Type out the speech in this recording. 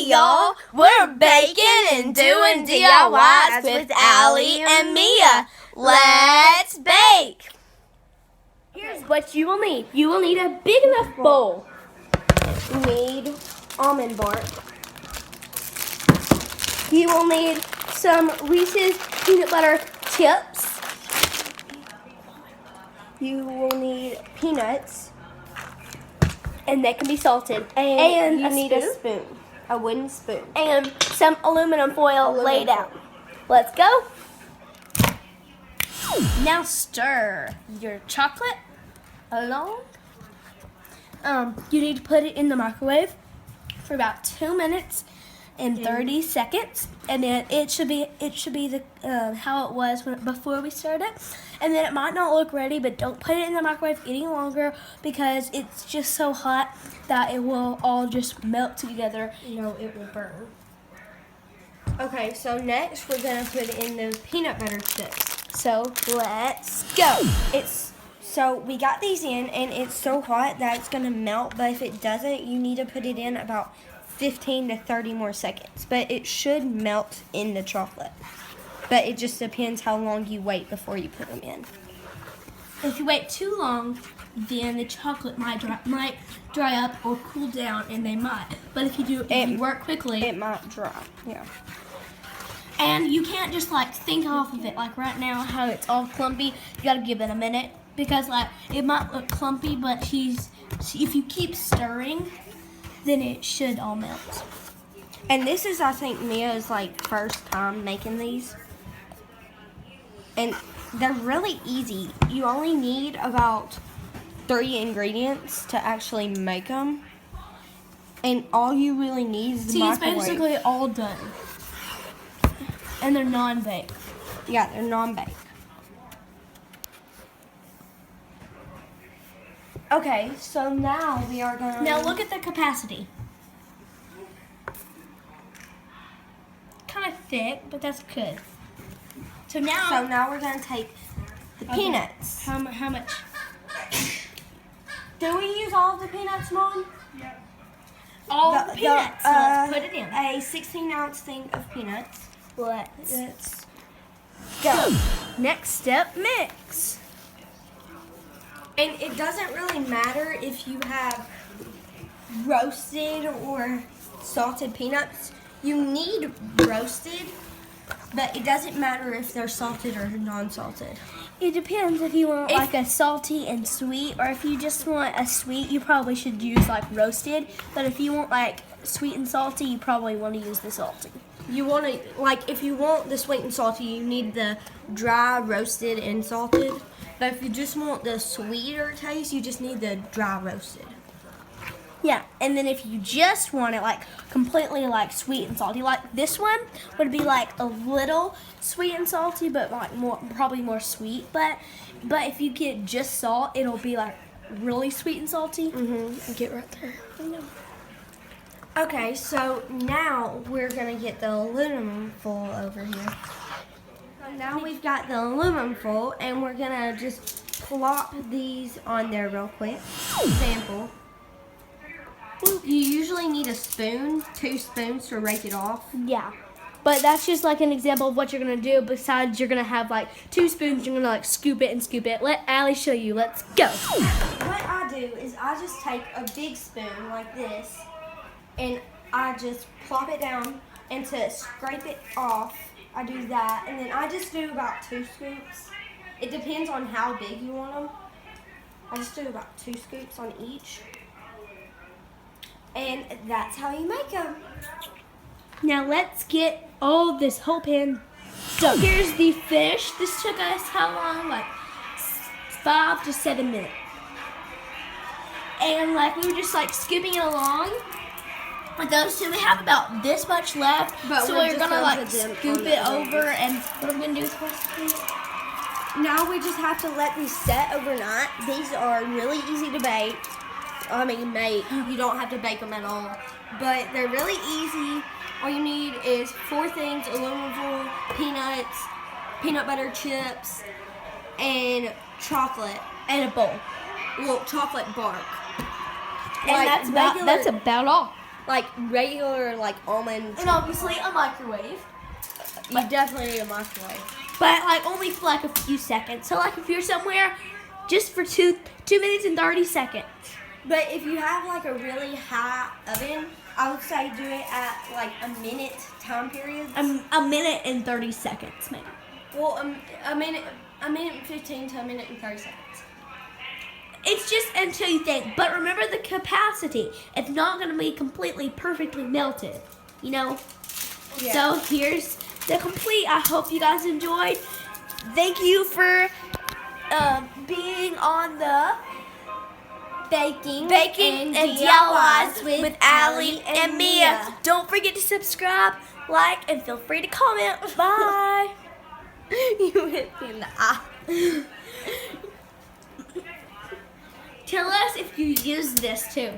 Hey y'all, we're baking and doing DIYs with Allie and Mia. Let's bake! Here's what you will need. You will need a big enough bowl. You need almond bark. You will need some Reese's peanut butter chips. You will need peanuts, and they can be salted. And you need spoon. a spoon, a wooden spoon. And some aluminum foil laid out. Let's go. Now stir your chocolate along. You need to put it in the microwave for about 2 minutes and 30 seconds, and then it should be the how it was before we started. And then it might not look ready, but don't put it in the microwave any longer because it's just so hot that it will all just melt together. No, it will burn. Okay, so next we're gonna put in the peanut butter chips. So let's go. So we got these in, and it's so hot that it's gonna melt. But if it doesn't, you need to put it in about 15 to 30 more seconds. But it should melt in the chocolate. But it just depends how long you wait before you put them in. If you wait too long, then the chocolate might dry up or cool down, and they might. But if you work quickly, it might dry. Yeah. And you can't just think off of it. Like right now, how it's all clumpy. You gotta give it a minute because it might look clumpy, but if you keep stirring, then it should all melt. And this is, I think, Mia's first time making these. And they're really easy. You only need about 3 ingredients to actually make them. And all you really need is the microwave. It's basically all done. And they're non-baked. Yeah, they're non-baked. Okay, so now we are going to... Now look at the capacity. Kind of thick, but that's good. So now we're going to take the peanuts. How much? Do we use all of the peanuts, Mom? Yeah. All the peanuts. Let's put it in. A 16-ounce thing of peanuts. Let's go. Next step, mix. And it doesn't really matter if you have roasted or salted peanuts. You need roasted, but it doesn't matter if they're salted or non-salted. It depends if you want a salty and sweet, or if you just want a sweet, you probably should use roasted. But if you want sweet and salty, you probably want to use the salty. You want to, if you want the sweet and salty, you need the dry, roasted, and salted. But if you just want the sweeter taste, you just need the dry roasted. Yeah, and then if you just want it completely sweet and salty, this one would be a little sweet and salty, but probably more sweet. But if you get just salt, it'll be really sweet and salty. Get right there. Okay, so now we're gonna get the aluminum foil over here. So now we've got the aluminum foil, and we're gonna just plop these on there real quick. Sample. You usually need a spoon, 2 spoons to rake it off. Yeah, but that's just an example of what you're gonna do. Besides, you're gonna have 2 spoons. You're gonna scoop it and scoop it. Let Allie show you. Let's go. What I do is I just take a big spoon like this, and I just plop it down, and to scrape it off, I do that, and then I just do about 2 scoops. It depends on how big you want them. I just do about 2 scoops on each. And that's how you make them. Now let's get all this whole pan done. Here's the fish. This took us how long? 5 to 7 minutes. And we were just scooping it along. With those two, we have about this much left. But so we're gonna scoop it over, and what are we gonna do with the rest? Now we just have to let these set overnight. These are really easy to bake. Make. You don't have to bake them at all. But they're really easy. All you need is 4 things: aluminum foil, peanuts, peanut butter chips, and chocolate. And a bowl. Well, chocolate bark. And that's about all. like regular like almond. And obviously a microwave. You definitely need a microwave. But like only for like a few seconds. So like if you're somewhere, just for 2 minutes and 30 seconds. But if you have like a really high oven, I would say do it at like a minute time period. A minute and 30 seconds, maybe. Well, a minute and 15 to a minute and 30 seconds. It's just until you think. But remember the capacity. It's not going to be completely perfectly melted, you know? Yeah. So here's the complete. I hope you guys enjoyed. Thank you for being on the Baking and DIYs with Allie and Mia. Don't forget to subscribe, like, and feel free to comment. Bye. You hit me in the eye. Tell us if you use this too.